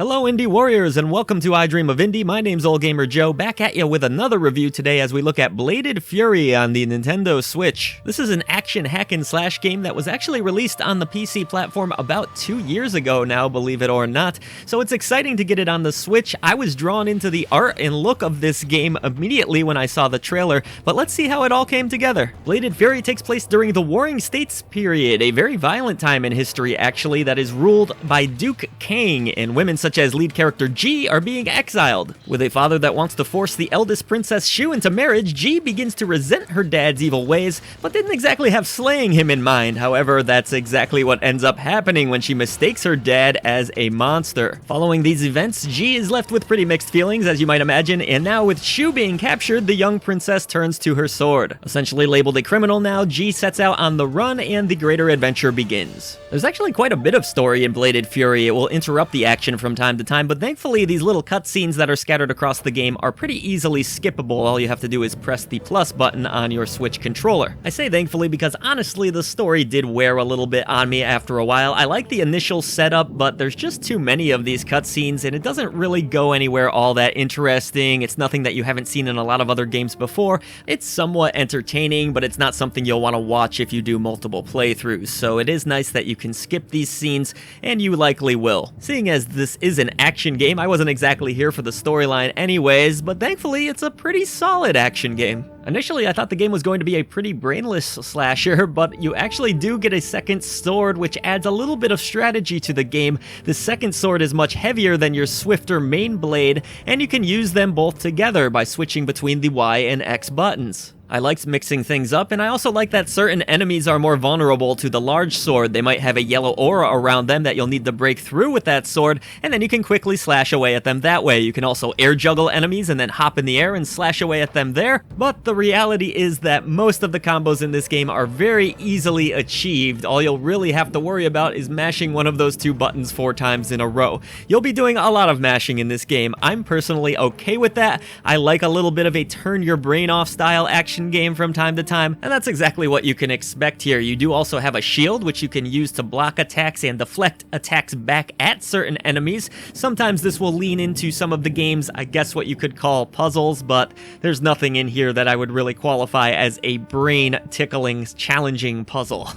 Hello Indie Warriors and welcome to I Dream of Indie. My name's Old Gamer Joe, back at you with another review today as we look at Bladed Fury on the Nintendo Switch. This is an action hack and slash game that was actually released on the PC platform about 2 years ago now, believe it or not. So it's exciting to get it on the Switch. I was drawn into the art and look of this game immediately when I saw the trailer, but let's see how it all came together. Bladed Fury takes place during the Warring States period, a very violent time in history actually that is ruled by Duke Kang, and women such as lead character G are being exiled. With a father that wants to force the eldest Princess Shu into marriage, G begins to resent her dad's evil ways, but didn't exactly have slaying him in mind. However, that's exactly what ends up happening when she mistakes her dad as a monster. Following these events, G is left with pretty mixed feelings, as you might imagine, and now with Shu being captured, the young princess turns to her sword. Essentially labeled a criminal now, G sets out on the run and the greater adventure begins. There's actually quite a bit of story in Bladed Fury. It will interrupt the action from time to time, but thankfully these little cutscenes that are scattered across the game are pretty easily skippable. All you have to do is press the plus button on your Switch controller. I say thankfully because honestly the story did wear a little bit on me after a while. I like the initial setup, but there's just too many of these cutscenes and it doesn't really go anywhere all that interesting. It's nothing that you haven't seen in a lot of other games before. It's somewhat entertaining, but it's not something you'll want to watch if you do multiple playthroughs. So it is nice that you can skip these scenes, and you likely will. Seeing as this is an action game, I wasn't exactly here for the storyline anyways, but thankfully it's a pretty solid action game. Initially, I thought the game was going to be a pretty brainless slasher, but you actually do get a second sword, which adds a little bit of strategy to the game. The second sword is much heavier than your swifter main blade, and you can use them both together by switching between the Y and X buttons. I liked mixing things up, and I also like that certain enemies are more vulnerable to the large sword. They might have a yellow aura around them that you'll need to break through with that sword, and then you can quickly slash away at them that way. You can also air juggle enemies and then hop in the air and slash away at them there, but the reality is that most of the combos in this game are very easily achieved. All you'll really have to worry about is mashing one of those two buttons 4 times in a row. You'll be doing a lot of mashing in this game. I'm personally okay with that. I like a little bit of a turn your brain off style action game from time to time, and that's exactly what you can expect here. You do also have a shield, which you can use to block attacks and deflect attacks back at certain enemies. Sometimes this will lean into some of the game's, I guess what you could call puzzles, but there's nothing in here that I would really qualify as a brain-tickling, challenging puzzle.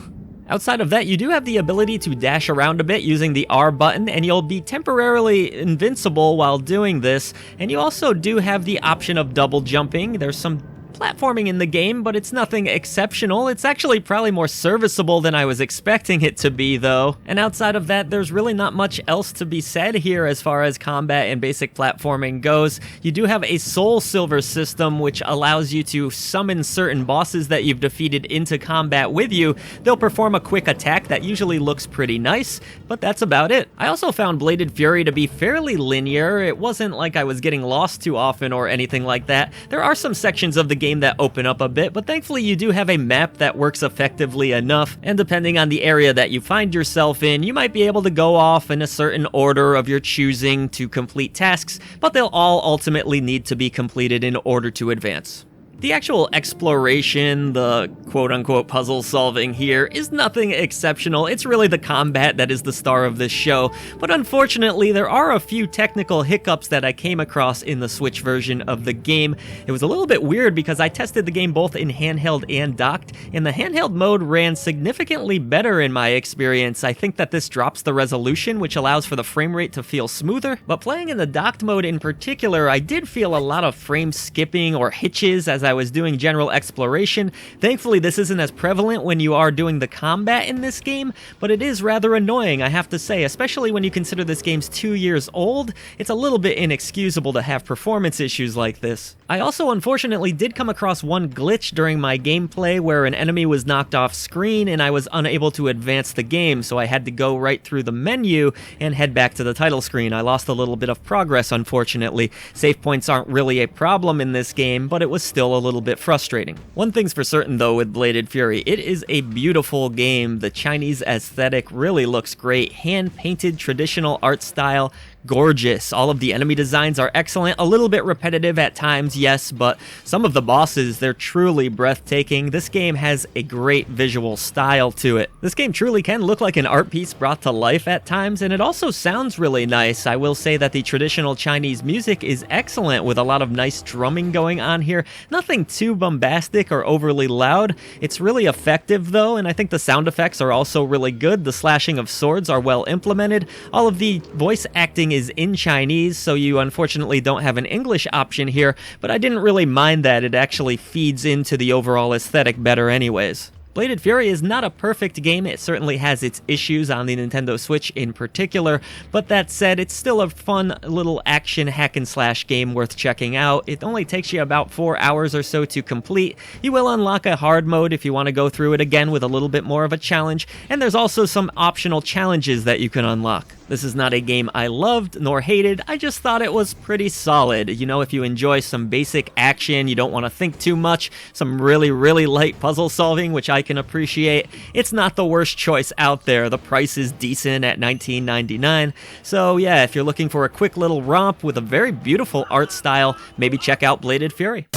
Outside of that, you do have the ability to dash around a bit using the R button, and you'll be temporarily invincible while doing this, and you also do have the option of double jumping. There's some platforming in the game, but it's nothing exceptional. It's actually probably more serviceable than I was expecting it to be, though. And outside of that, there's really not much else to be said here as far as combat and basic platforming goes. You do have a soul silver system, which allows you to summon certain bosses that you've defeated into combat with you. They'll perform a quick attack that usually looks pretty nice, but that's about it. I also found Bladed Fury to be fairly linear. It wasn't like I was getting lost too often or anything like that. There are some sections of the game that open up a bit, but thankfully you do have a map that works effectively enough, and depending on the area that you find yourself in, you might be able to go off in a certain order of your choosing to complete tasks, but they'll all ultimately need to be completed in order to advance. The actual exploration, the quote-unquote puzzle solving here, is nothing exceptional. It's really the combat that is the star of this show, but unfortunately there are a few technical hiccups that I came across in the Switch version of the game. It was a little bit weird because I tested the game both in handheld and docked, and the handheld mode ran significantly better in my experience. I think that this drops the resolution, which allows for the frame rate to feel smoother, but playing in the docked mode in particular, I did feel a lot of frame skipping or hitches as I was doing general exploration. Thankfully, this isn't as prevalent when you are doing the combat in this game, but it is rather annoying, I have to say, especially when you consider this game's 2 years old. It's a little bit inexcusable to have performance issues like this. I also unfortunately did come across one glitch during my gameplay where an enemy was knocked off screen and I was unable to advance the game, so I had to go right through the menu and head back to the title screen. I lost a little bit of progress, unfortunately. Save points aren't really a problem in this game, but it was still a little bit frustrating. One thing's for certain though with Bladed Fury, it is a beautiful game. The Chinese aesthetic really looks great. Hand-painted traditional art style, gorgeous. All of the enemy designs are excellent, a little bit repetitive at times, yes, but some of the bosses, they're truly breathtaking. This game has a great visual style to it. This game truly can look like an art piece brought to life at times, and it also sounds really nice. I will say that the traditional Chinese music is excellent with a lot of nice drumming going on here. Nothing too bombastic or overly loud. It's really effective though, and I think the sound effects are also really good. The slashing of swords are well implemented. All of the voice acting is in Chinese, so you unfortunately don't have an English option here, but I didn't really mind that. It actually feeds into the overall aesthetic better anyways. Bladed Fury is not a perfect game. It certainly has its issues on the Nintendo Switch in particular, but that said, it's still a fun little action hack and slash game worth checking out. It only takes you about 4 hours or so to complete. You will unlock a hard mode if you want to go through it again with a little bit more of a challenge, and there's also some optional challenges that you can unlock. This is not a game I loved nor hated, I just thought it was pretty solid. You know, if you enjoy some basic action, you don't want to think too much, some really light puzzle solving, which I can appreciate, it's not the worst choice out there. The price is decent at $19.99, so yeah, if you're looking for a quick little romp with a very beautiful art style, maybe check out Bladed Fury.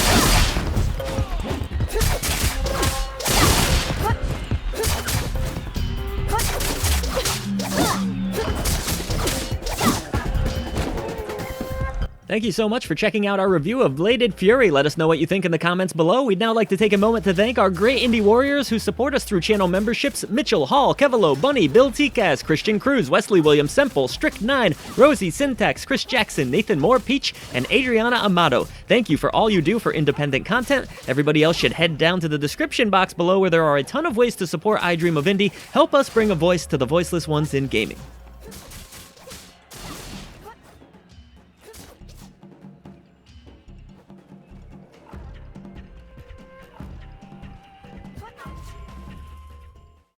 Thank you so much for checking out our review of Bladed Fury. Let us know what you think in the comments below. We'd now like to take a moment to thank our great indie warriors who support us through channel memberships: Mitchell Hall, Kevalo, Bunny, Bill Tikaz, Christian Cruz, Wesley Williams Semple, Strict9, Rosie Syntax, Chris Jackson, Nathan Moore, Peach, and Adriana Amato. Thank you for all you do for independent content. Everybody else should head down to the description box below where there are a ton of ways to support I Dream of Indie. Help us bring a voice to the voiceless ones in gaming.